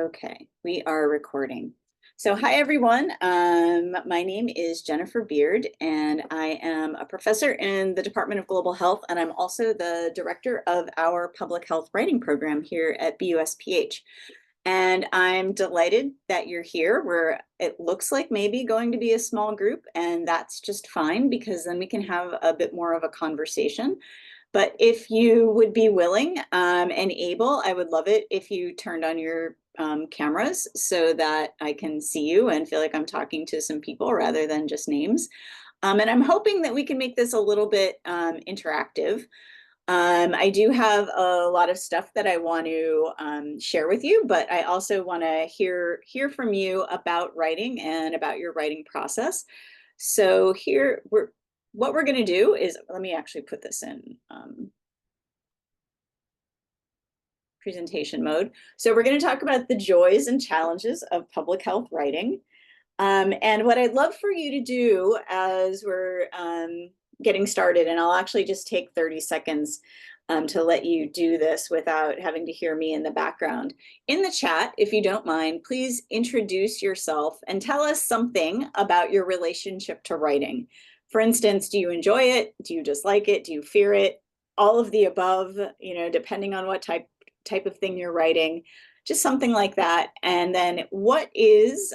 Okay, we are recording. So hi everyone, my name is Jennifer Beard and I am a professor in the Department of Global Health, and I'm also the director of our public health writing program here at BUSPH. And I'm delighted that you're here. It looks like maybe going to be a small group, and that's just fine because then we can have a bit more of a conversation. But if you would be willing and able, I would love it if you turned on your cameras so that I can see you and feel like I'm talking to some people rather than just names. And I'm hoping that we can make this a little bit interactive. I do have a lot of stuff that I want to share with you, but I also want to hear from you about writing and about your writing process. So what we're going to do is, let me actually put this in presentation mode. So we're going to talk about the joys and challenges of public health writing. And what I'd love for you to do as we're getting started, and I'll actually just take 30 seconds to let you do this without having to hear me in the background. In the chat, if you don't mind, please introduce yourself and tell us something about your relationship to writing. For instance, do you enjoy it? Do you dislike it? Do you fear it? All of the above, depending on what type of thing you're writing, just something like that. And then what is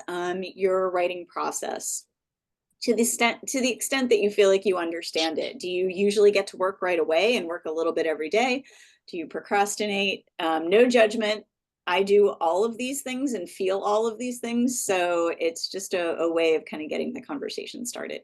your writing process to the extent that you feel like you understand it? Do you usually get to work right away and work a little bit every day? Do you procrastinate? No judgment. I do all of these things and feel all of these things. So it's just a way of kind of getting the conversation started.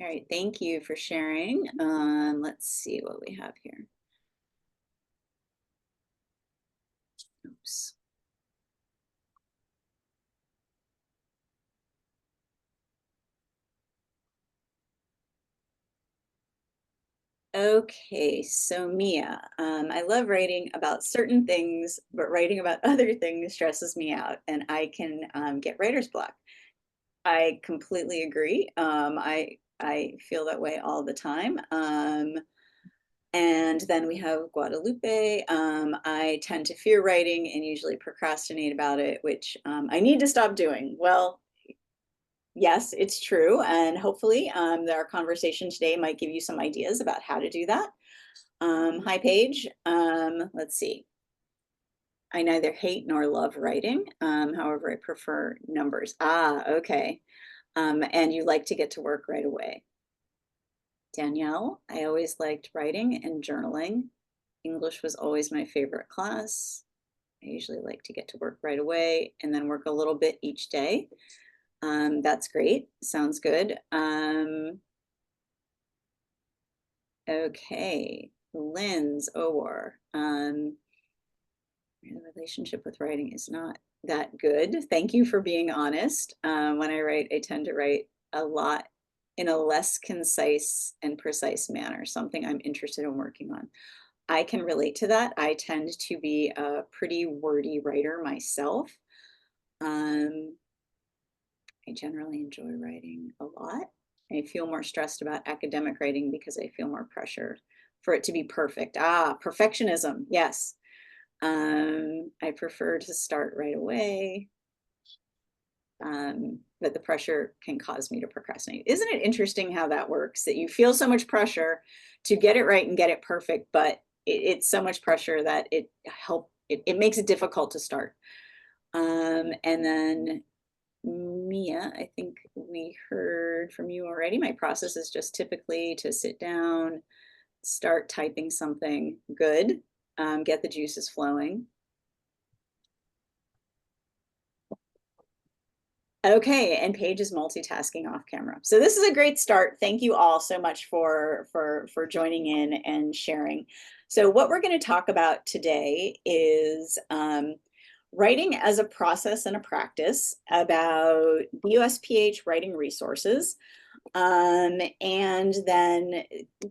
All right, thank you for sharing. Let's see what we have here. Oops. Okay, so Mia, I love writing about certain things, but writing about other things stresses me out, and I can get writer's block. I completely agree. I feel that way all the time. And then we have Guadalupe. I tend to fear writing and usually procrastinate about it, which I need to stop doing. Well, yes, it's true. And hopefully our conversation today might give you some ideas about how to do that. Hi, Paige. Let's see. I neither hate nor love writing. However, I prefer numbers. Ah, okay. And you like to get to work right away. Danielle, I always liked writing and journaling. English was always my favorite class. I usually like to get to work right away and then work a little bit each day. That's great. Sounds good. Okay. Lynn's or my relationship with writing is not that good. Thank you for being honest. When I write, I tend to write a lot in a less concise and precise manner, something I'm interested in working on. I can relate to that. I tend to be a pretty wordy writer myself. I generally enjoy writing a lot. I feel more stressed about academic writing because I feel more pressure for it to be perfect. Ah, perfectionism. Yes. I prefer to start right away. But the pressure can cause me to procrastinate. Isn't it interesting how that works? That you feel so much pressure to get it right and get it perfect, but it's so much pressure that it makes it difficult to start. And then Mia, I think we heard from you already. My process is just typically to sit down, start typing something good, get the juices flowing. Okay, and Paige is multitasking off camera. So this is a great start. Thank you all so much for joining in and sharing. So what we're going to talk about today is writing as a process and a practice, about USPH writing resources, and then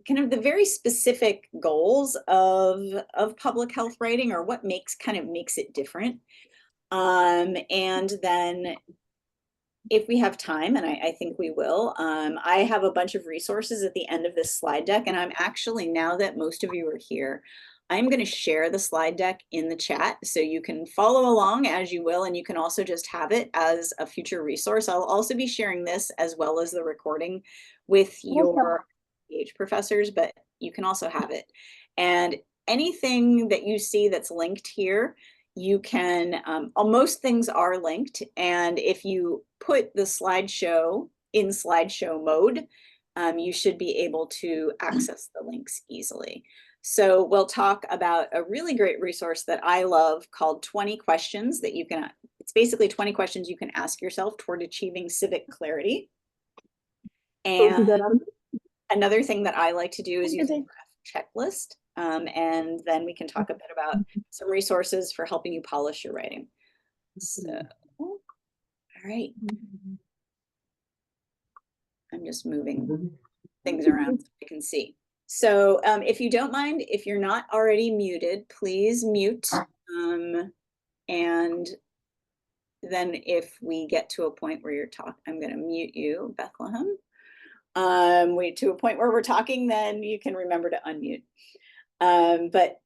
kind of the very specific goals of public health writing, or what makes it different. And then if we have time, and I think we will, I have a bunch of resources at the end of this slide deck, and I'm actually, now that most of you are here, I'm going to share the slide deck in the chat so you can follow along as you will, and you can also just have it as a future resource. I'll also be sharing this as well as the recording with your PH professors, but you can also have it. And anything that you see that's linked here, you can, most things are linked, and if you put the slideshow in slideshow mode, you should be able to access the links easily. So we'll talk about a really great resource that I love called 20 Questions that you can, it's basically 20 questions you can ask yourself toward achieving civic clarity. And another thing that I like to do is use a checklist. And then we can talk a bit about some resources for helping you polish your writing. So, all right. I'm just moving things around so I can see. So if you don't mind, if you're not already muted, please mute. And then if we get to a point where you're talking, I'm going to mute you, Bethlehem. Wait to a point where we're talking, then you can remember to unmute. But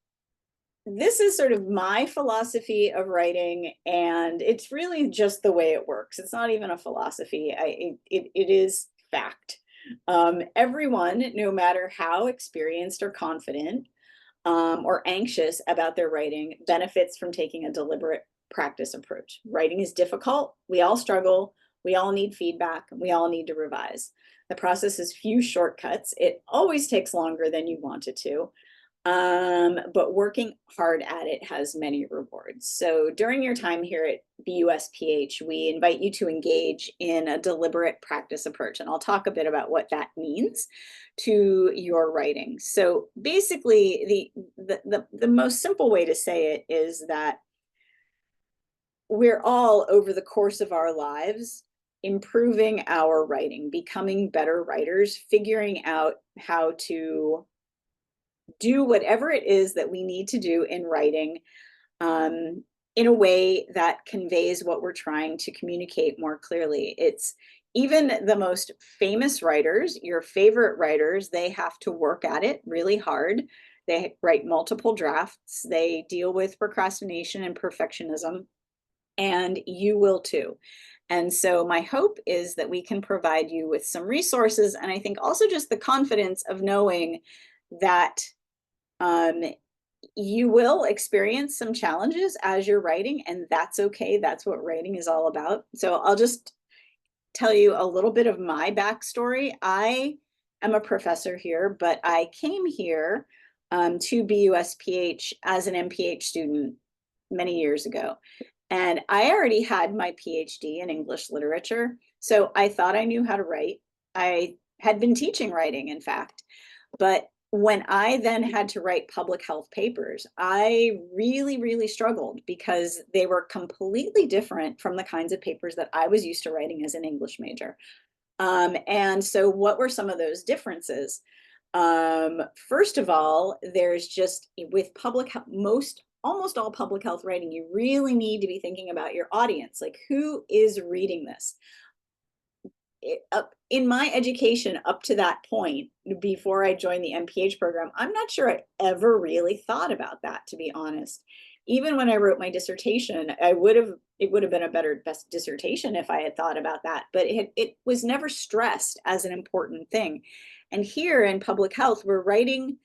this is sort of my philosophy of writing, and it's really just the way it works. It's not even a philosophy. It is fact. Everyone, no matter how experienced or confident or anxious about their writing, benefits from taking a deliberate practice approach. Writing is difficult. We all struggle. We all need feedback. We all need to revise. The process has few shortcuts. It always takes longer than you want it to. But working hard at it has many rewards. So during your time here at BUSPH, we invite you to engage in a deliberate practice approach. And I'll talk a bit about what that means to your writing. So basically, the most simple way to say it is that we're all, over the course of our lives, improving our writing, becoming better writers, figuring out how to do whatever it is that we need to do in writing in a way that conveys what we're trying to communicate more clearly. It's even the most famous writers, your favorite writers, they have to work at it really hard. They write multiple drafts. They deal with procrastination and perfectionism, and you will too. And so my hope is that we can provide you with some resources, and I think also just the confidence of knowing that you will experience some challenges as you're writing, and that's okay. That's what writing is all about. So I'll just tell you a little bit of my backstory. I am a professor here, but I came here to BUSPH as an MPH student many years ago. And I already had my PhD in English literature, so I thought I knew how to write. I had been teaching writing, in fact. But when I then had to write public health papers, I really, really struggled because they were completely different from the kinds of papers that I was used to writing as an English major. And so what were some of those differences? First of all, there's just, with public health, almost all public health writing, you really need to be thinking about your audience. Like, who is reading this? In my education up to that point, before I joined the MPH program, I'm not sure I ever really thought about that, to be honest. Even when I wrote my dissertation, it would have been a best dissertation if I had thought about that, but it was never stressed as an important thing. And here in public health, we're writing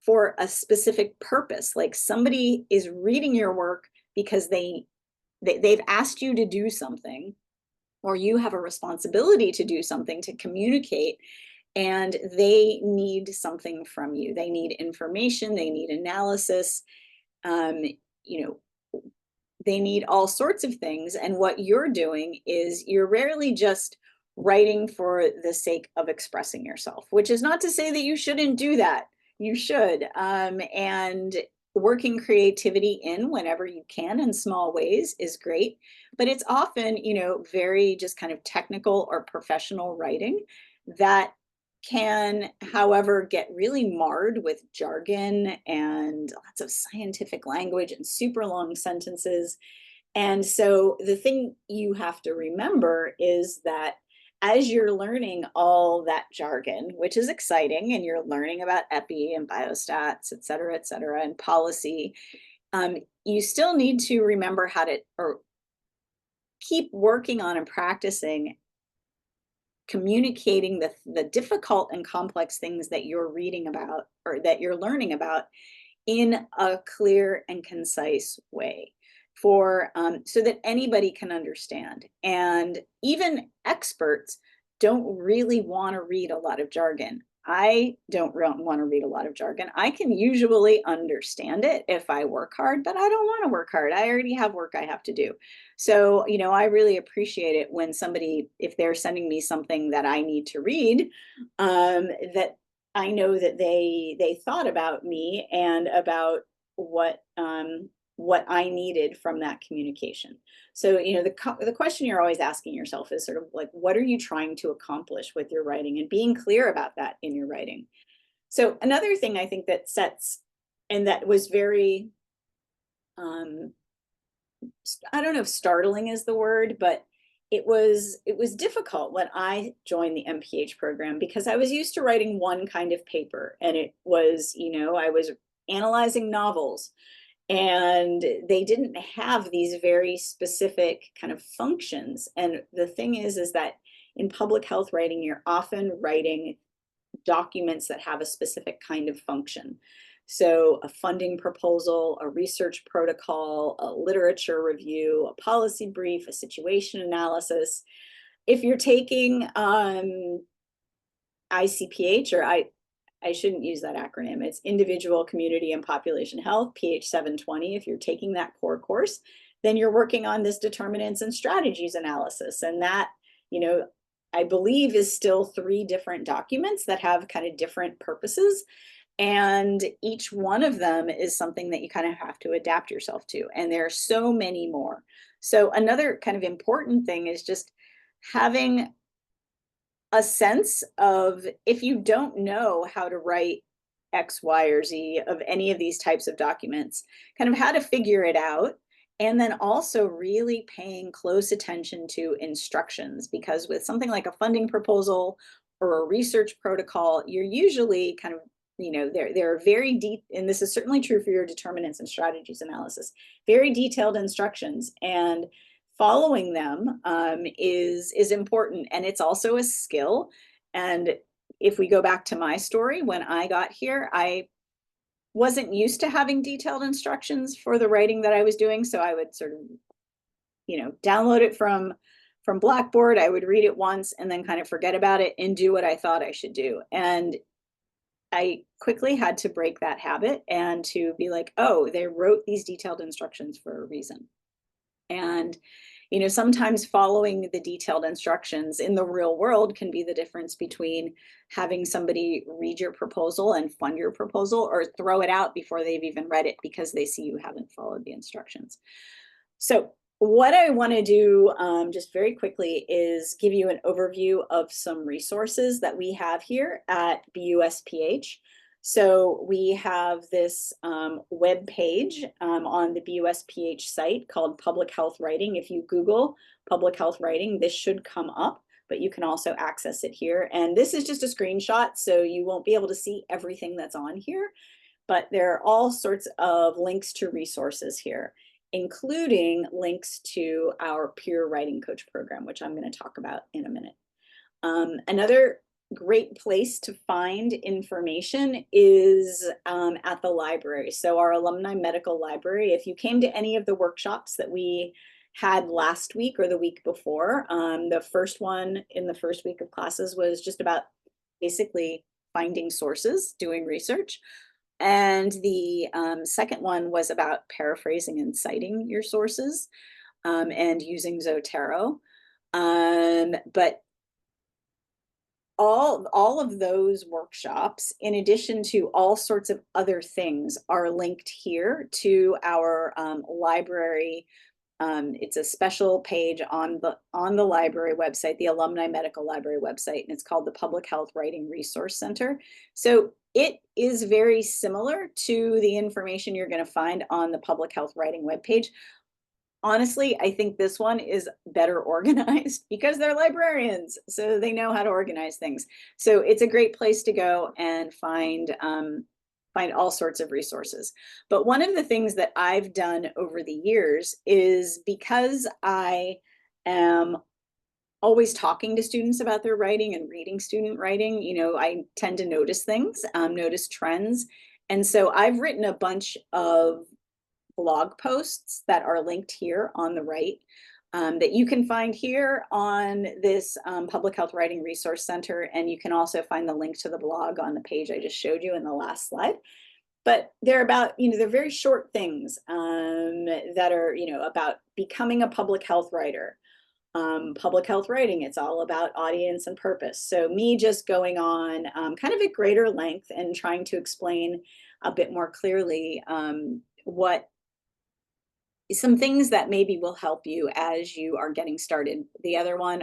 for a specific purpose. Like, somebody is reading your work because they've asked you to do something, or you have a responsibility to do something, to communicate, and they need something from you. They need information, they need analysis, you know, they need all sorts of things. And what you're doing is you're rarely just writing for the sake of expressing yourself, which is not to say that you shouldn't do that. You should. And working creativity in whenever you can in small ways is great. But it's often, very just kind of technical or professional writing that can, however, get really marred with jargon and lots of scientific language and super long sentences. And so the thing you have to remember is that as you're learning all that jargon, which is exciting, and you're learning about epi and biostats, et cetera, and policy, you still need to remember how to, or keep working on and practicing communicating the difficult and complex things that you're reading about or that you're learning about in a clear and concise way for so that anybody can understand. And even experts don't really want to read a lot of jargon. I don't want to read a lot of jargon. I can usually understand it if I work hard, but I don't want to work hard. I already have work I have to do. So, I really appreciate it when somebody, if they're sending me something that I need to read, that I know that they thought about me and about what I needed from that communication. So, the question you're always asking yourself is sort of like, what are you trying to accomplish with your writing, and being clear about that in your writing. So another thing I think that sets, and that was very, um, I don't know if startling is the word, but it was difficult when I joined the MPH program, because I was used to writing one kind of paper, and it was, I was analyzing novels, and they didn't have these very specific kind of functions. And the thing is that in public health writing, you're often writing documents that have a specific kind of function. So a funding proposal, a research protocol, a literature review, a policy brief, a situation analysis. If you're taking ICPH, or I shouldn't use that acronym. It's Individual, Community, and Population Health, PH 720. If you're taking that core course, then you're working on this determinants and strategies analysis. And that, I believe is still 3 different documents that have kind of different purposes. And each one of them is something that you kind of have to adapt yourself to. And there are so many more. So another kind of important thing is just having a sense of, if you don't know how to write X, Y, or Z of any of these types of documents, kind of how to figure it out. And then also really paying close attention to instructions, because with something like a funding proposal or a research protocol, you're usually kind of, they're very deep, and this is certainly true for your determinants and strategies analysis, very detailed instructions. And following them is important, and it's also a skill. And if we go back to my story, when I got here, I wasn't used to having detailed instructions for the writing that I was doing. So I would sort of, download it from Blackboard. I would read it once and then kind of forget about it and do what I thought I should do. And I quickly had to break that habit and to be like, oh, they wrote these detailed instructions for a reason. And, sometimes following the detailed instructions in the real world can be the difference between having somebody read your proposal and fund your proposal, or throw it out before they've even read it because they see you haven't followed the instructions. So what I want to do just very quickly is give you an overview of some resources that we have here at BUSPH. So we have this web page on the BUSPH site called Public Health Writing. If you Google Public Health Writing, this should come up, but you can also access it here. And this is just a screenshot, so you won't be able to see everything that's on here, but there are all sorts of links to resources here, including links to our peer writing coach program, which I'm going to talk about in a minute. Another great place to find information is at the library. So our alumni medical library, if you came to any of the workshops that we had last week or the week before, the first one in the first week of classes was just about basically finding sources, doing research. And the second one was about paraphrasing and citing your sources and using Zotero. But all of those workshops, in addition to all sorts of other things, are linked here to our library. It's a special page on the library website, the Alumni Medical Library website, and it's called the Public Health Writing Resource Center. So it is very similar to the information you're going to find on the Public Health Writing webpage. Honestly, I think this one is better organized because they're librarians, so they know how to organize things. So it's a great place to go and find all sorts of resources. But one of the things that I've done over the years is, because I am always talking to students about their writing and reading student writing, you know, I tend to notice things, notice trends. And so I've written a bunch of blog posts that are linked here on the right, that you can find here on this Public Health Writing Resource Center. And you can also find the link to the blog on the page I just showed you in the last slide. But they're about, you know, they're very short things that are, you know, about becoming a public health writer. Public health writing, it's all about audience and purpose. So me just going on kind of at greater length and trying to explain a bit more clearly what some things that maybe will help you as you are getting started. The other one,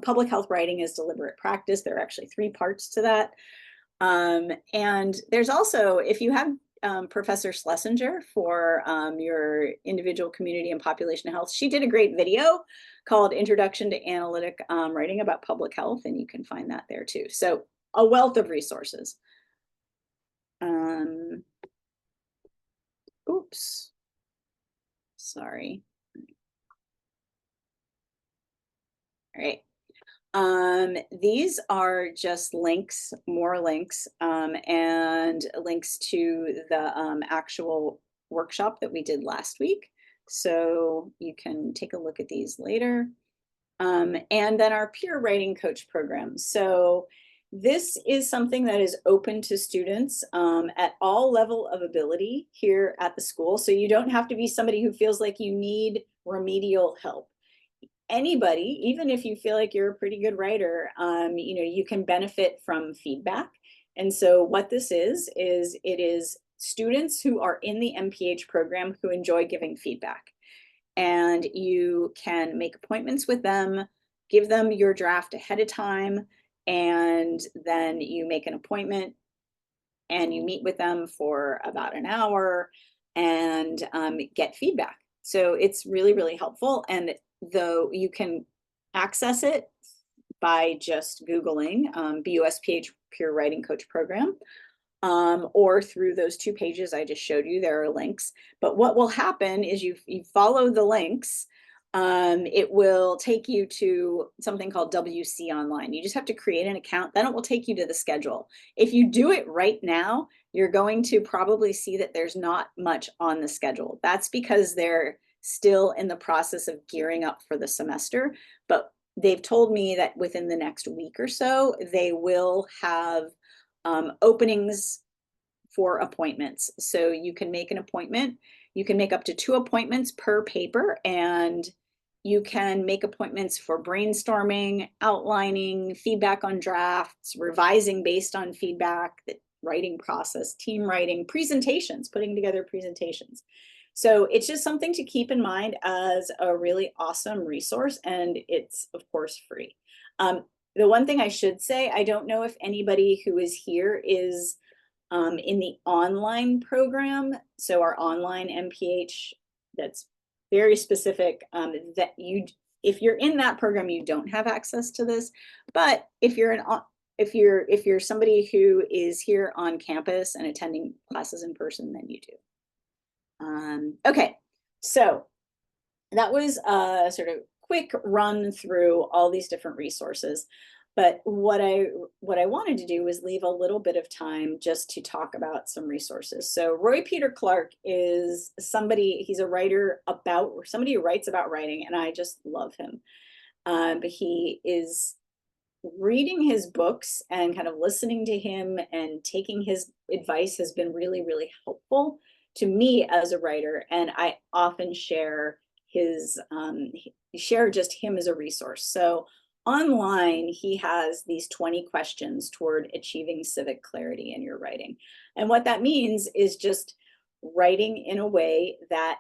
public health writing is deliberate practice. There are actually 3 parts to that. And there's also, if you have Professor Schlesinger for your individual, community, and population health, she did a great video called Introduction to Analytic Writing about Public Health, and you can find that there too. So a wealth of resources. Oops. Sorry. All right. These are just links, more links, and links to the actual workshop that we did last week. So you can take a look at these later. And then our peer writing coach program. So this is something that is open to students at all level of ability here at the school. So you don't have to be somebody who feels like you need remedial help. Anybody, even if you feel like you're a pretty good writer, you know, you can benefit from feedback. And so what this is it is students who are in the MPH program who enjoy giving feedback. And you can make appointments with them, give them your draft ahead of time, and then you make an appointment and you meet with them for about an hour and get feedback. So it's really, really helpful. And though you can access it by just Googling BUSPH Peer Writing Coach Program, or through those 2 pages I just showed you, there are links. But what will happen is you follow the links, it will take you to something called WC Online. You just have to create an account, then it will take you to the schedule. If you do it right now, you're going to probably see that there's not much on the schedule. That's because they're still in the process of gearing up for the semester, but they've told me that within the next week or so, they will have openings for appointments. So you can make an appointment. You can make up to 2 appointments per paper, and you can make appointments for brainstorming, outlining, feedback on drafts, revising based on feedback, the writing process, team writing, presentations, putting together presentations. So it's just something to keep in mind as a really awesome resource, and it's of course free. The one thing I should say, I don't know if anybody who is here is in the online program. So our online MPH, that's very specific, that if you're in that program, you don't have access to this. But if you're somebody who is here on campus and attending classes in person, then you do. Okay, so that was a sort of quick run through all these different resources. But what I wanted to do was leave a little bit of time just to talk about some resources. So Roy Peter Clark is somebody, he's a writer about, or somebody who writes about writing, and I just love him. But he is reading his books and kind of listening to him and taking his advice has been really, really helpful to me as a writer. And I often share just him as a resource. So online, he has these 20 questions toward achieving civic clarity in your writing. And what that means is just writing in a way that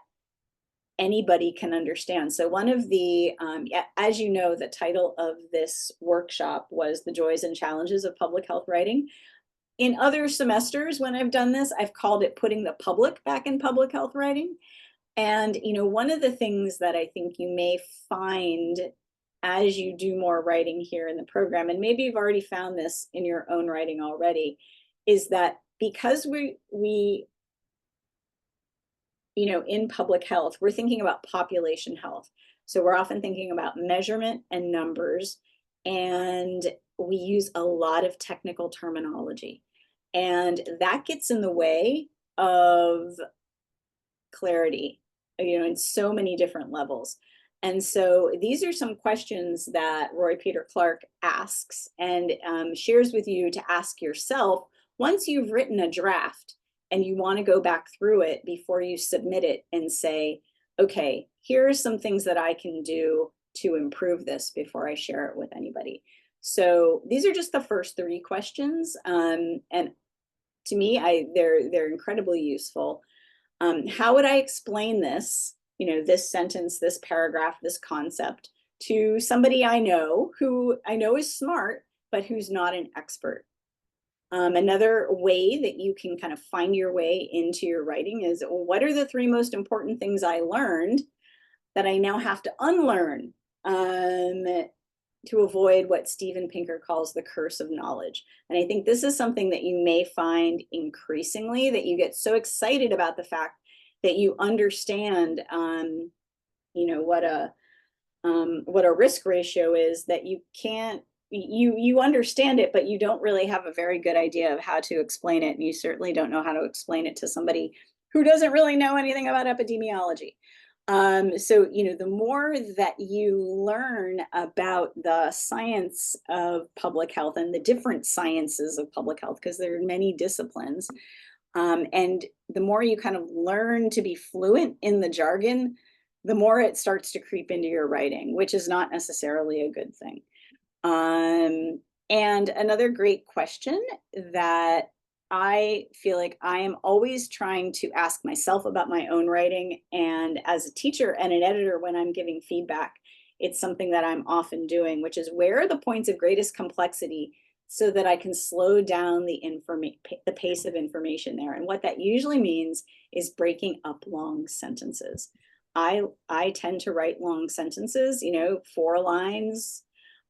anybody can understand. So one of the, as you know, the title of this workshop was The Joys and Challenges of Public Health Writing. In other semesters, when I've done this, I've called it Putting the Public Back in Public Health Writing. And, one of the things that I think you may find as you do more writing here in the program, and maybe you've already found this in your own writing already, is that because we in public health, we're thinking about population health. So we're often thinking about measurement and numbers, and we use a lot of technical terminology. And that gets in the way of clarity, in so many different levels. And so these are some questions that Roy Peter Clarke asks and shares with you to ask yourself once you've written a draft and you want to go back through it before you submit it and say, okay, here are some things that I can do to improve this before I share it with anybody. So these are just the first 3 questions. And to me, they're incredibly useful. How would I explain this, this sentence, this paragraph, this concept to somebody I know who I know is smart, but who's not an expert? Another way that you can kind of find your way into your writing is, what are the 3 most important things I learned that I now have to unlearn to avoid what Steven Pinker calls the curse of knowledge? And I think this is something that you may find increasingly, that you get so excited about the fact that you understand, what a risk ratio is, that you can't, you understand it, but you don't really have a very good idea of how to explain it. And you certainly don't know how to explain it to somebody who doesn't really know anything about epidemiology. So, the more that you learn about the science of public health and the different sciences of public health, because there are many disciplines, and the more you kind of learn to be fluent in the jargon, the more it starts to creep into your writing, which is not necessarily a good thing. And another great question that I feel like I am always trying to ask myself about my own writing, and as a teacher and an editor, when I'm giving feedback, it's something that I'm often doing, which is, where are the points of greatest complexity so that I can slow down the pace of information there? And what that usually means is breaking up long sentences. I tend to write long sentences, 4 lines,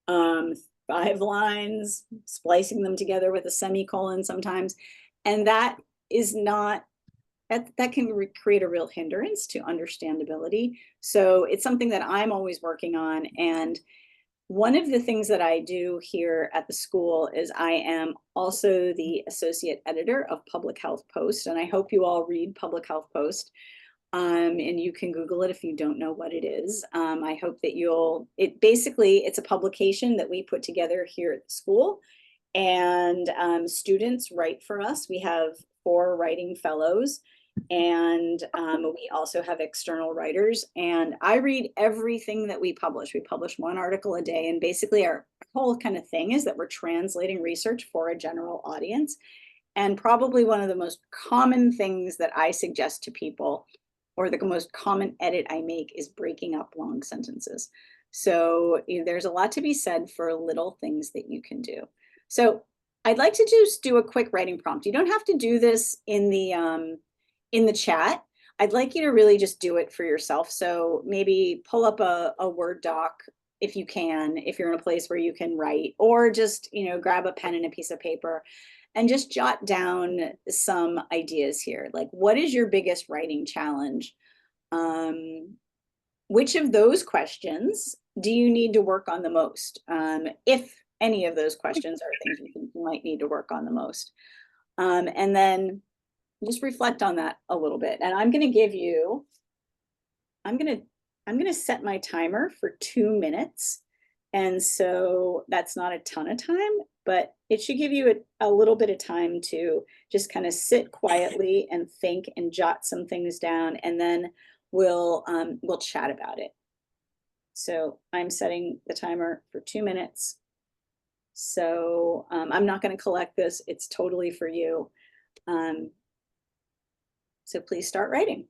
5 lines, splicing them together with a semicolon sometimes. And that is not, that can create a real hindrance to understandability. So it's something that I'm always working on. And one of the things that I do here at the school is I am also the associate editor of Public Health Post. And I hope you all read Public Health Post. And you can Google it if you don't know what it is. I hope that it's a publication that we put together here at the school, and students write for us. We have 4 writing fellows, and we also have external writers, and I read everything that we publish. We publish 1 article a day, and basically our whole kind of thing is that we're translating research for a general audience. And probably one of the most common things that I suggest to people, or the most common edit I make, is breaking up long sentences. So there's a lot to be said for little things that you can do. So I'd like to just do a quick writing prompt. You don't have to do this in the chat. I'd like you to really just do it for yourself. So maybe pull up a Word doc if you can, if you're in a place where you can write, or just, grab a pen and a piece of paper and just jot down some ideas here. Like, what is your biggest writing challenge? Which of those questions do you need to work on the most? If any of those questions are things you think you might need to work on the most. And then just reflect on that a little bit. And I'm going to set my timer for 2 minutes. And so that's not a ton of time, but it should give you a little bit of time to just kind of sit quietly and think and jot some things down, and then we'll chat about it. So I'm setting the timer for 2 minutes. So I'm not going to collect this. It's totally for you. Um, so please start writing.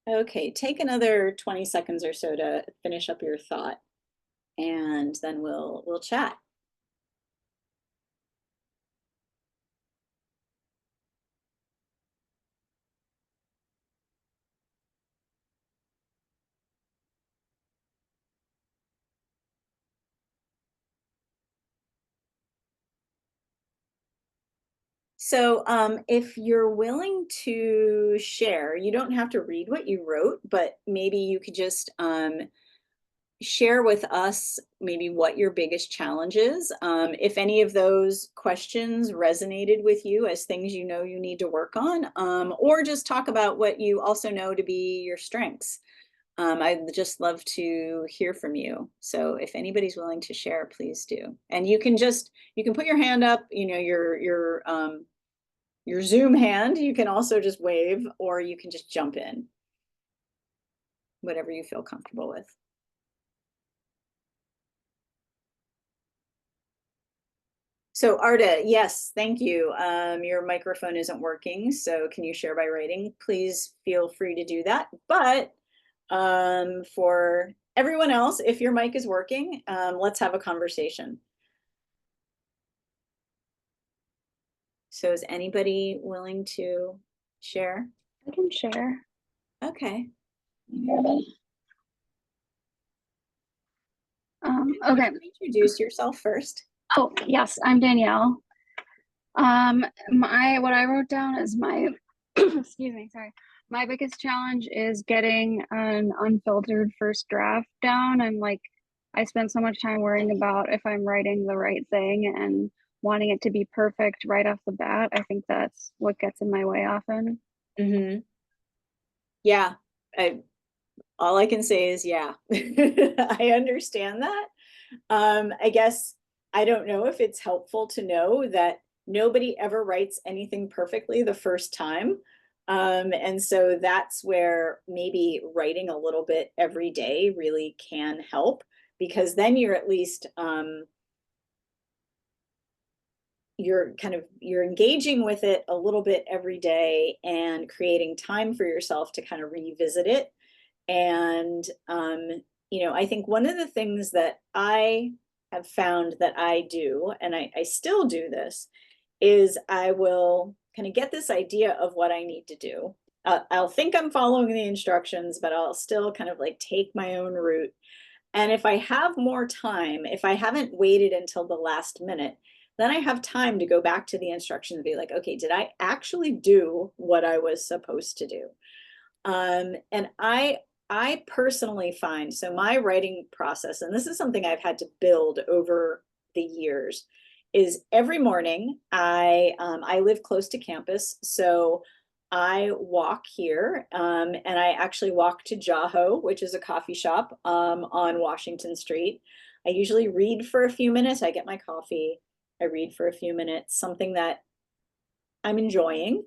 Okay, take another 20 seconds or so to finish up your thought, and then we'll chat. So if you're willing to share, you don't have to read what you wrote, but maybe you could just share with us maybe what your biggest challenge is. If any of those questions resonated with you as things you know you need to work on, or just talk about what you also know to be your strengths. I'd just love to hear from you. So if anybody's willing to share, please do. And you can put your hand up, your Zoom hand. You can also just wave, or you can just jump in, whatever you feel comfortable with. So Arda, yes, thank you. Your microphone isn't working, so can you share by writing? Please feel free to do that. But for everyone else, if your mic is working, let's have a conversation. So is anybody willing to share? I can share. Okay. Okay. Introduce yourself first. Oh, yes, I'm Danielle. What I wrote down is my excuse me, sorry. My biggest challenge is getting an unfiltered first draft down. I spend so much time worrying about if I'm writing the right thing and wanting it to be perfect right off the bat. I think that's what gets in my way often. Mm-hmm. Yeah, all I can say is yeah. I understand that. I guess I don't know if it's helpful to know that nobody ever writes anything perfectly the first time. And so that's where maybe writing a little bit every day really can help, because then you're at least you're engaging with it a little bit every day and creating time for yourself to kind of revisit it. And I think one of the things that I have found that I do, and I still do this, is I will kind of get this idea of what I need to do. I'll think I'm following the instructions, but I'll still kind of like take my own route. And if I have more time, if I haven't waited until the last minute, then I have time to go back to the instructions and be like, okay, did I actually do what I was supposed to do? And I personally find, so my writing process, and this is something I've had to build over the years, is every morning I live close to campus, so I walk here, and I actually walk to Jaho, which is a coffee shop on Washington Street. I usually read for a few minutes. I get my coffee. I read for a few minutes, something that I'm enjoying,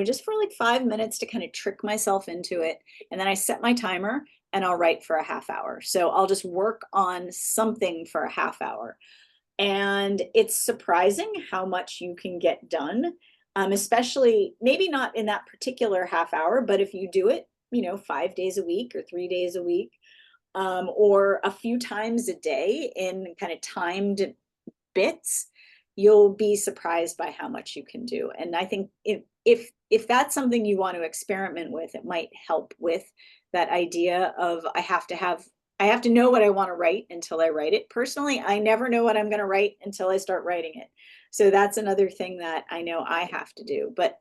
just for like 5 minutes to kind of trick myself into it. And then I set my timer and I'll write for a half hour. So I'll just work on something for a half hour. And it's surprising how much you can get done, especially maybe not in that particular half hour, but if you do it, 5 days a week or 3 days a week, or a few times a day in kind of timed bits, you'll be surprised by how much you can do. And I think if that's something you want to experiment with, it might help with that idea of I have to know what I want to write until I write it. Personally, I never know what I'm going to write until I start writing it. So that's another thing that I know I have to do. But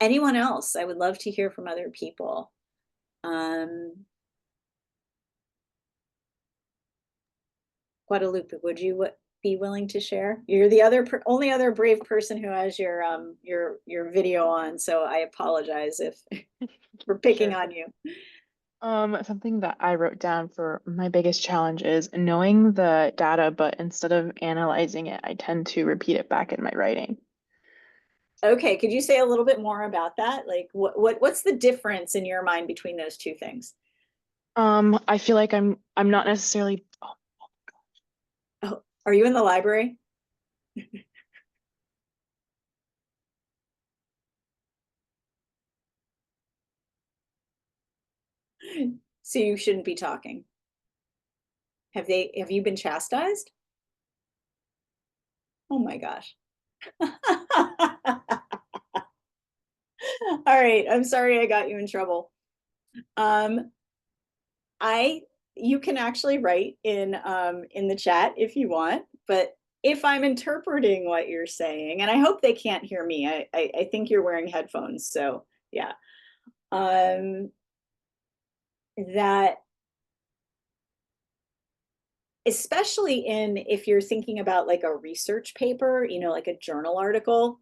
anyone else, I would love to hear from other people. Guadalupe, would you be willing to share? You're the only other brave person who has your video on, so I apologize if we're picking Sure. on you. Something that I wrote down for my biggest challenge is knowing the data, but instead of analyzing it, I tend to repeat it back in my writing. Okay, could you say a little bit more about that? Like what's the difference in your mind between those two things? I feel like I'm not necessarily. Oh, are you in the library? So you shouldn't be talking. Have you been chastised? Oh my gosh. All right, I'm sorry I got you in trouble. Um, you can actually write in the chat if you want, but if I'm interpreting what you're saying, and I hope they can't hear me, I think you're wearing headphones, so yeah. That especially if you're thinking about like a research paper, like a journal article,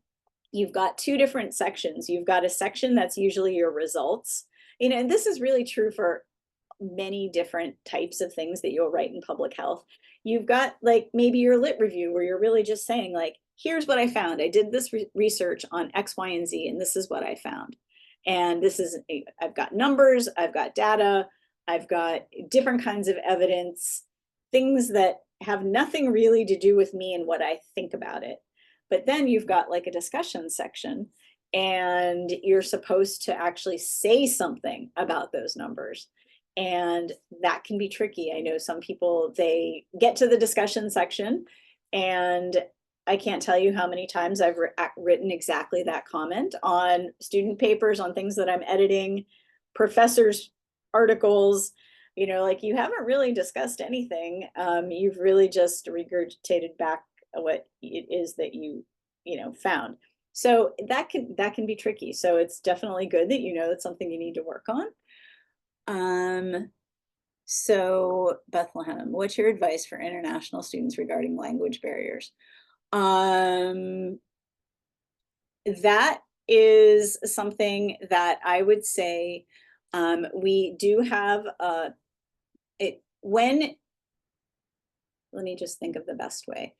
you've got two different sections. You've got a section that's usually your results, and this is really true for many different types of things that you'll write in public health. You've got like maybe your lit review where you're really just saying like, here's what I found. I did this research on X, Y, and Z, and this is what I found. And I've got numbers, I've got data, I've got different kinds of evidence, things that have nothing really to do with me and what I think about it. But then you've got like a discussion section and you're supposed to actually say something about those numbers. And that can be tricky. I know some people, they get to the discussion section and I can't tell you how many times I've written exactly that comment on student papers, on things that I'm editing, professors' articles, like you haven't really discussed anything. You've really just regurgitated back what it is that you found. So that can be tricky. So it's definitely good that it's something you need to work on. So Bethlehem, what's your advice for international students regarding language barriers? That is something that I would say we do have let me just think of the best way.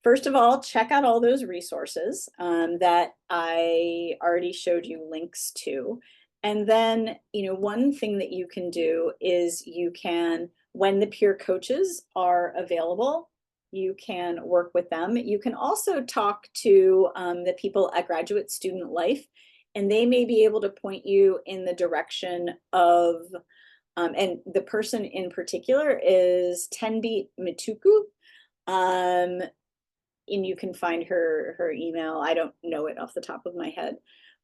First of all, check out all those resources that I already showed you links to. And then, one thing that you can do is you can, when the peer coaches are available, you can work with them. You can also talk to the people at Graduate Student Life, and they may be able to point you in the direction of, and the person in particular is Tenbi Mituku. And you can find her email. I don't know it off the top of my head,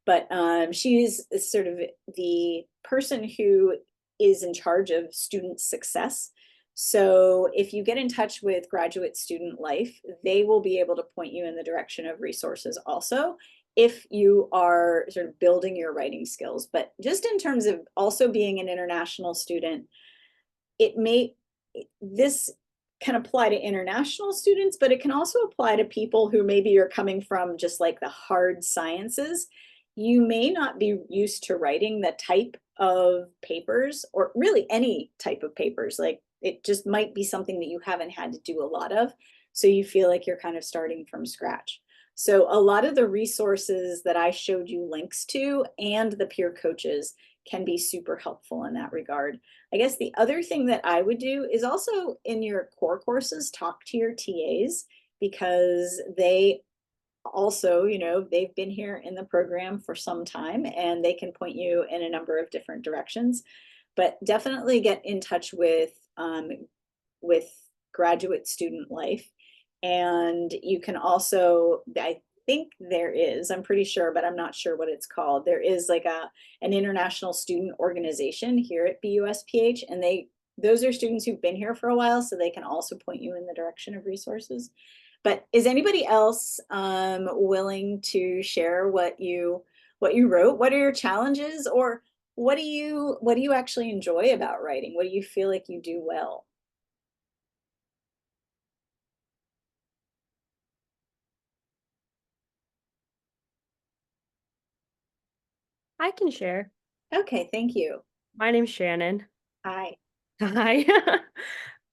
but she's sort of the person who is in charge of student success. So if you get in touch with Graduate Student Life, they will be able to point you in the direction of resources also if you are sort of building your writing skills. But just in terms of also being an international student, this can apply to international students, but it can also apply to people who maybe are coming from just like the hard sciences. You may not be used to writing the type of papers, or really any type of papers. Like it just might be something that you haven't had to do a lot of. So you feel like you're kind of starting from scratch. So a lot of the resources that I showed you links to and the peer coaches can be super helpful in that regard. I guess the other thing that I would do is also in your core courses, talk to your TAs, because they also, you know, they've been here in the program for some time and they can point you in a number of different directions. But definitely get in touch with Graduate Student Life. And you can also, I think there is, I'm pretty sure, but I'm not sure what it's called. There is like an international student organization here at BUSPH, and those are students who've been here for a while, so they can also point you in the direction of resources. But is anybody else willing to share what you wrote? What are your challenges, or what do you actually enjoy about writing? What do you feel like you do well? I can share. Okay, thank you. My name's Shannon. Hi. Hi.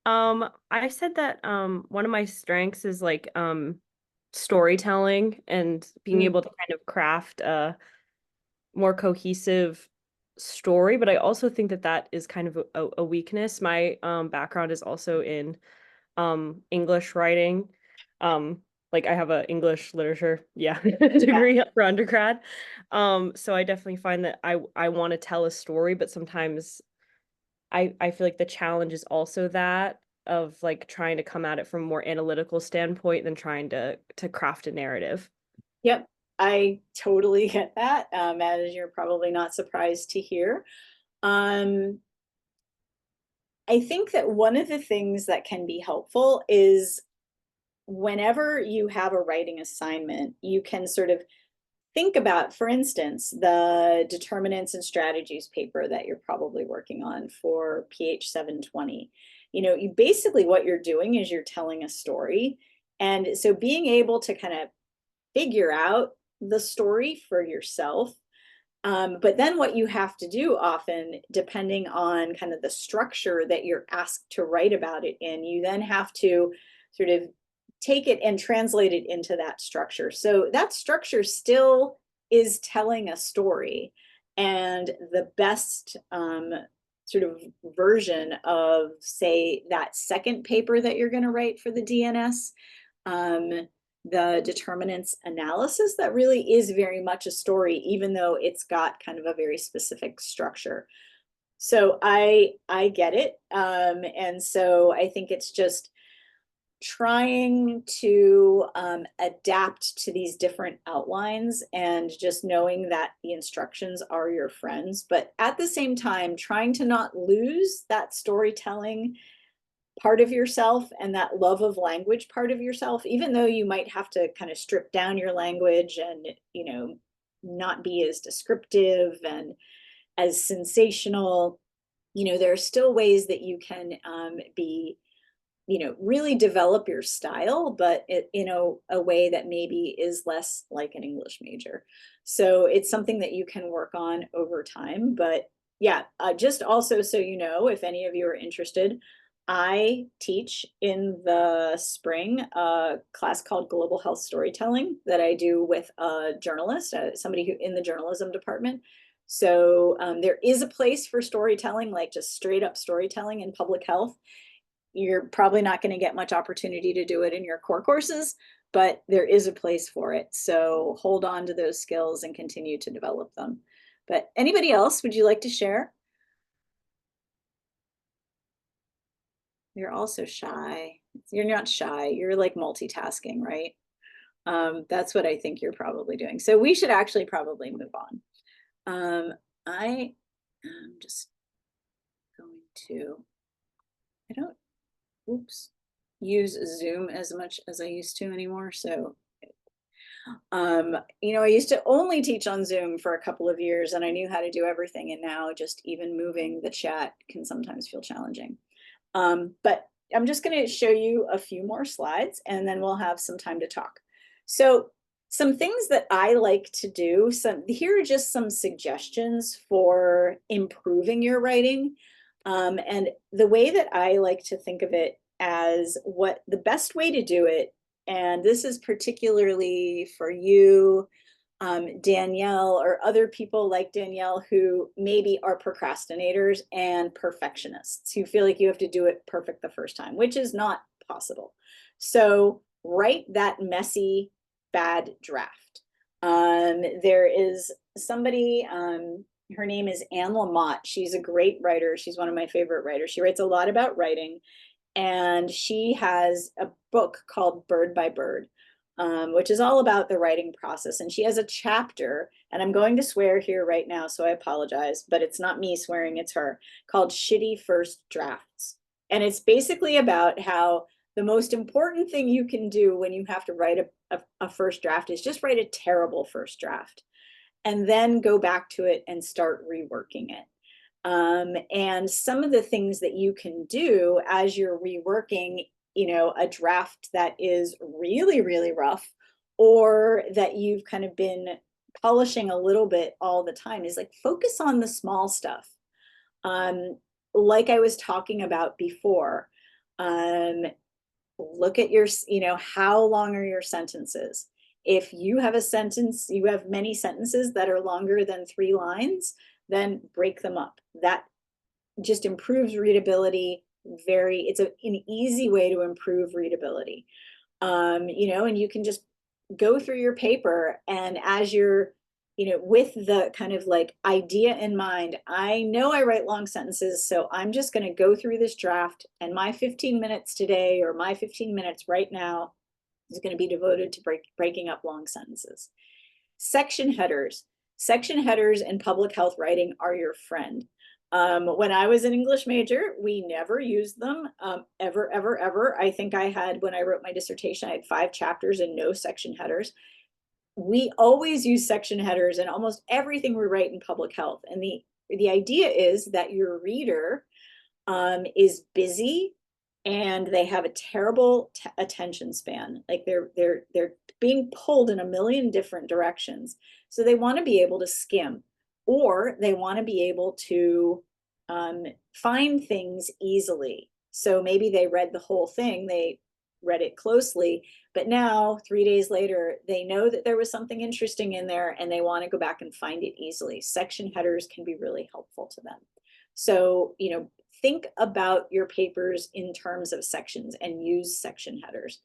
I said that one of my strengths is like storytelling and being able to kind of craft a more cohesive story, but I also think that that is kind of a weakness. My background is also in English writing. Like I have a English literature, degree for undergrad. So I definitely find that I want to tell a story, but sometimes I feel like the challenge is also that of like trying to come at it from a more analytical standpoint than trying to craft a narrative. Yep, I totally get that, as you're probably not surprised to hear. I think that one of the things that can be helpful is whenever you have a writing assignment, you can sort of think about, for instance, the determinants and strategies paper that you're probably working on for PH 720. You know, you basically what you're doing is you're telling a story. And so being able to kind of figure out the story for yourself. But then what you have to do often, depending on kind of the structure that you're asked to write about it in, you then have to sort of take it and translate it into that structure. So that structure still is telling a story. And the best sort of version of, say, that second paper that you're going to write for the DNS, the determinants analysis, that really is very much a story, even though it's got kind of a very specific structure. So I get it. And so I think it's just trying to adapt to these different outlines and just knowing that the instructions are your friends, but at the same time, trying to not lose that storytelling part of yourself and that love of language part of yourself, even though you might have to kind of strip down your language and, you know, not be as descriptive and as sensational. You know, there are still ways that you can be, you know, really develop your style, but in a way that maybe is less like an English major. So it's something that you can work on over time. But yeah, just also so you know, if any of you are interested, I teach in the spring a class called Global Health Storytelling that I do with a journalist, somebody who in the journalism department. So there is a place for storytelling, like just straight up storytelling in public health. You're probably not going to get much opportunity to do it in your core courses, but there is a place for it. So hold on to those skills and continue to develop them. But anybody else, would you like to share? You're also shy. You're not shy. You're like multitasking, right? That's what I think you're probably doing. So we should actually probably move on. I am just going to, I don't oops, use Zoom as much as I used to anymore. So, you know, I used to only teach on Zoom for a couple of years and I knew how to do everything. And now just even moving the chat can sometimes feel challenging. But I'm just going to show you a few more slides and then we'll have some time to talk. So some things that I like to do, here are just some suggestions for improving your writing. And the way that I like to think of it as what the best way to do it, and this is particularly for you, Danielle, or other people like Danielle who maybe are procrastinators and perfectionists who feel like you have to do it perfect the first time, which is not possible. So write that messy, bad draft. There is somebody, her name is Anne Lamott. She's a great writer. She's one of my favorite writers. She writes a lot about writing. And she has a book called Bird by Bird, which is all about the writing process. And she has a chapter, and I'm going to swear here right now, so I apologize, but it's not me swearing, it's her, called Shitty First Drafts. And it's basically about how the most important thing you can do when you have to write a first draft is just write a terrible first draft and then go back to it and start reworking it. And some of the things that you can do as you're reworking, you know, a draft that is really, really rough, or that you've kind of been polishing a little bit all the time, is like focus on the small stuff. Like I was talking about before, look at your, you know, how long are your sentences? If you have a sentence, you have many sentences that are longer than 3 lines, then break them up. That just improves readability. It's an easy way to improve readability. You know, and you can just go through your paper, and as you're, you know, with the kind of like idea in mind, I know I write long sentences, so I'm just going to go through this draft, and my 15 minutes today, or my 15 minutes right now, is going to be devoted to breaking up long sentences. Section headers. Section headers in public health writing are your friend. When I was an English major, we never used them, ever, ever, ever. I think I had, when I wrote my dissertation, I had 5 chapters and no section headers. We always use section headers in almost everything we write in public health. And the idea is that your reader is busy and they have a terrible attention span. Like they're being pulled in a million different directions. So they want to be able to skim, or they want to be able to find things easily. So maybe they read the whole thing, they read it closely, but now 3 days later, they know that there was something interesting in there and they want to go back and find it easily. Section headers can be really helpful to them. So, you know, think about your papers in terms of sections and use section headers.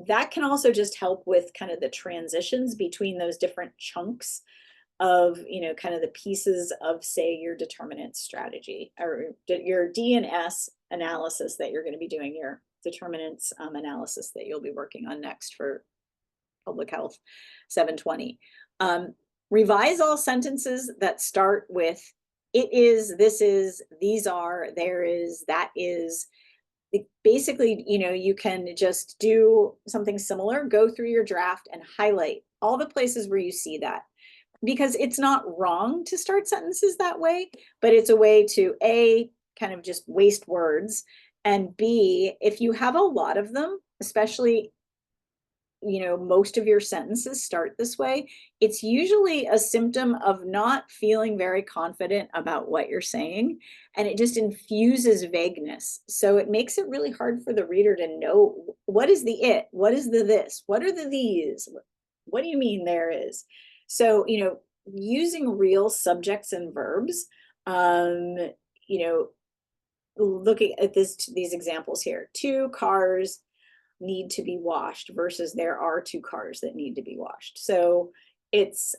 That can also just help with kind of the transitions between those different chunks of, you know, kind of the pieces of, say, your determinant strategy or your D&S analysis that you're going to be doing, your determinants analysis that you'll be working on next for Public Health 720. Revise all sentences that start with it is, this is, these are, there is, that is. Basically, you know, you can just do something similar, go through your draft and highlight all the places where you see that. Because it's not wrong to start sentences that way, but it's a way to A, kind of just waste words, and B, if you have a lot of them, especially, you know, most of your sentences start this way, it's usually a symptom of not feeling very confident about what you're saying, and it just infuses vagueness. So it makes it really hard for the reader to know what is the it, what is the this, what are the these, what do you mean there is? So, you know, using real subjects and verbs, you know, looking at these examples here, 2 cars need to be washed versus there are 2 cars that need to be washed. So it's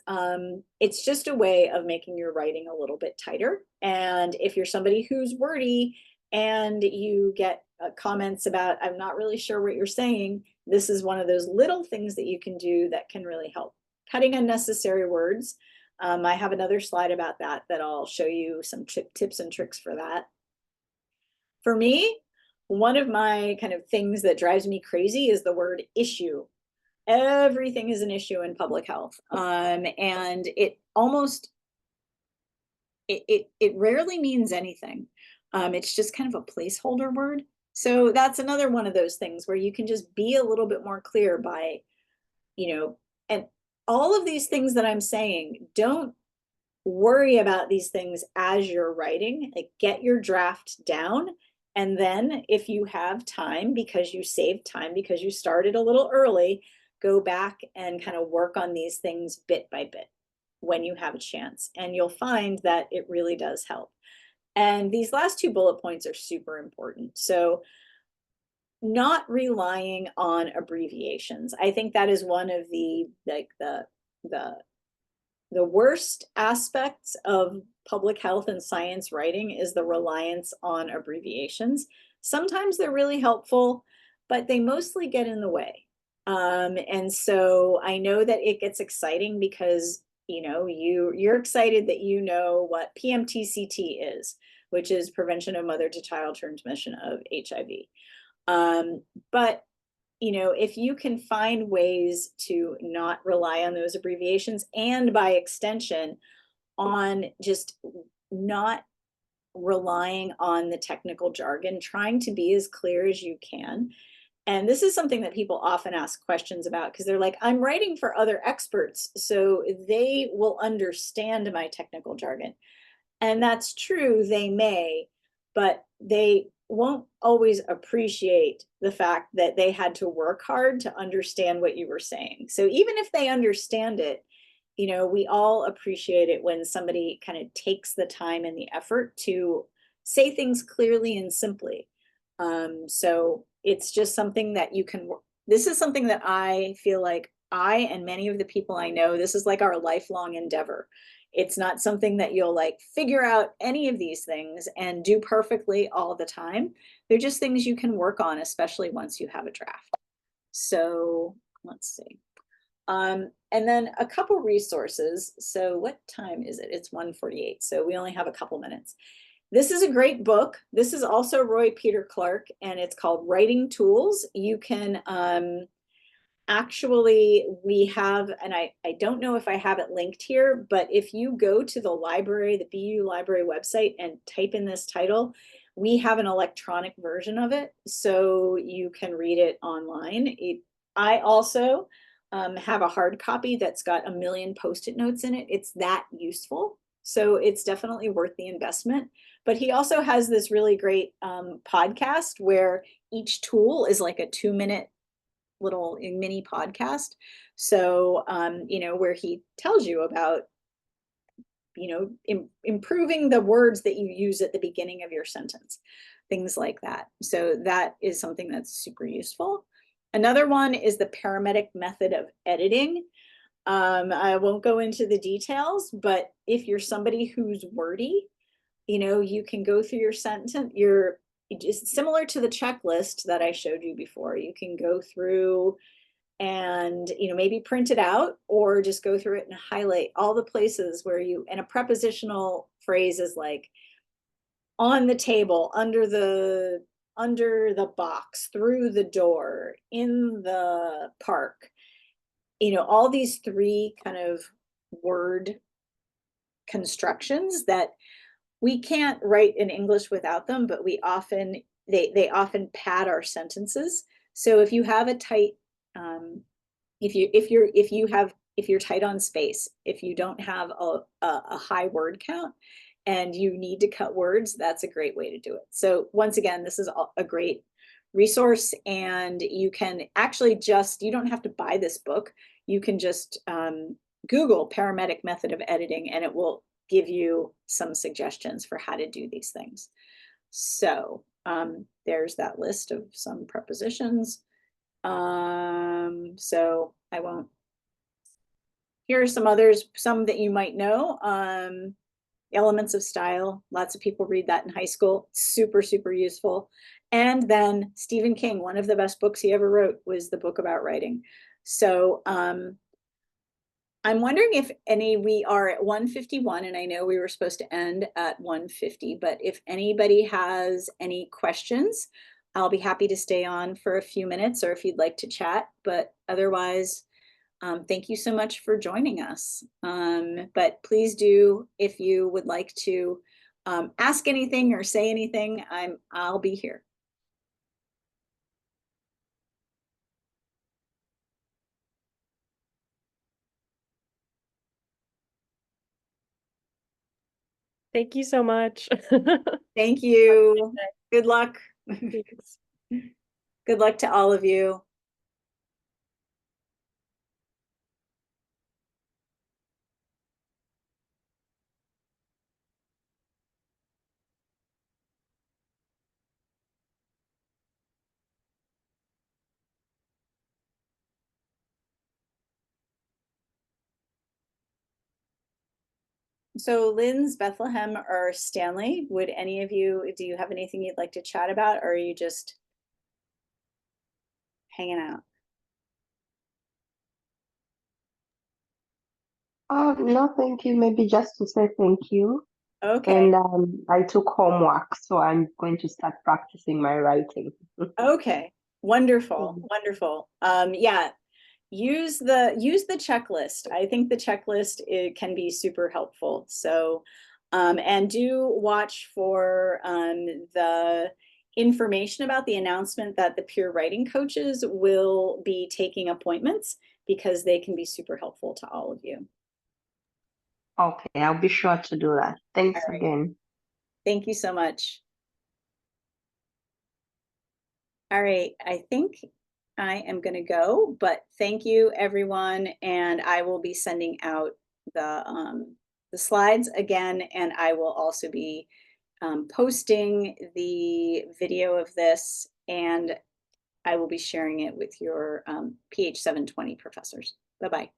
just a way of making your writing a little bit tighter. And if you're somebody who's wordy and you get comments about, I'm not really sure what you're saying, this is one of those little things that you can do that can really help. Cutting unnecessary words. I have another slide about that I'll show you some tips and tricks for that. For me, one of my kind of things that drives me crazy is the word issue. Everything is an issue in public health. And it almost, it rarely means anything. It's just kind of a placeholder word. So that's another one of those things where you can just be a little bit more clear by, and all of these things that I'm saying, don't worry about these things as you're writing. Like, get your draft down. And then if you have time, because you saved time, because you started a little early, go back and kind of work on these things bit by bit when you have a chance. And you'll find that it really does help. And these last two bullet points are super important. So not relying on abbreviations. I think that is one of the worst aspects of public health and science writing is the reliance on abbreviations. Sometimes they're really helpful, but they mostly get in the way. And so I know that it gets exciting because you're excited that you know what PMTCT is, which is prevention of mother to child transmission of HIV. But if you can find ways to not rely on those abbreviations, and by extension on just not relying on the technical jargon, trying to be as clear as you can. And this is something that people often ask questions about because they're like, I'm writing for other experts, so they will understand my technical jargon. And that's true, they may, but they won't always appreciate the fact that they had to work hard to understand what you were saying. So even if they understand it, we all appreciate it when somebody kind of takes the time and the effort to say things clearly and simply. So it's just something that you can, this is something that I feel like I and many of the people I know, this is like our lifelong endeavor. It's not something that you'll like figure out any of these things and do perfectly all the time. They're just things you can work on, especially once you have a draft. So let's see. And then a couple resources. So what time is it? It's 1:48. So we only have a couple minutes. This is a great book. This is also Roy Peter Clark, and it's called Writing Tools. You can actually, we have, and I don't know if I have it linked here, but if you go to the library, the BU library website, and type in this title, we have an electronic version of it, so you can read it online. I also have a hard copy that's got 1 million Post-it notes in it. It's that useful. So it's definitely worth the investment. But he also has this really great podcast where each tool is like a 2-minute little mini podcast. So, where he tells you about, improving the words that you use at the beginning of your sentence, things like that. So that is something that's super useful. Another one is the paramedic method of editing. I won't go into the details, but if you're somebody who's wordy, you can go through your sentence, just similar to the checklist that I showed you before. You can go through and, maybe print it out or just go through it and highlight all the places where and a prepositional phrase is like on the table, under the box, through the door, in the park. All these 3 kind of word constructions that we can't write in English without them, but we often, they often pad our sentences. So if you have a tight, if you're tight on space, if you don't have a high word count and you need to cut words, that's a great way to do it. So once again, this is a great resource, and you can actually you don't have to buy this book. You can just Google paramedic method of editing, and it will give you some suggestions for how to do these things. So there's that list of some prepositions. So I won't. Here are some others, some that you might know. Elements of Style. Lots of people read that in high school. Super, super useful. And then Stephen King, one of the best books he ever wrote was the book about writing. So I'm wondering if we are at 1:51, and I know we were supposed to end at 1:50, but if anybody has any questions, I'll be happy to stay on for a few minutes or if you'd like to chat, but otherwise, thank you so much for joining us. But please do, if you would like to ask anything or say anything, I'll be here. Thank you so much. Thank you. Good luck. Thanks. Good luck to all of you. So Lynn's, Bethlehem, or Stanley, would any of you, do you have anything you'd like to chat about, or are you just hanging out? No, thank you. Maybe just to say thank you. Okay. And I took homework, so I'm going to start practicing my writing. Okay. Wonderful. Mhm. Wonderful. Yeah. Use the checklist. I think the checklist, it can be super helpful. So, and do watch for the information about the announcement that the peer writing coaches will be taking appointments, because they can be super helpful to all of you. Okay, I'll be sure to do that. Thanks All right. again. Thank you so much. All right, I think I am going to go, but thank you everyone, and I will be sending out the slides again, and I will also be posting the video of this, and I will be sharing it with your PH 720 professors. Bye-bye.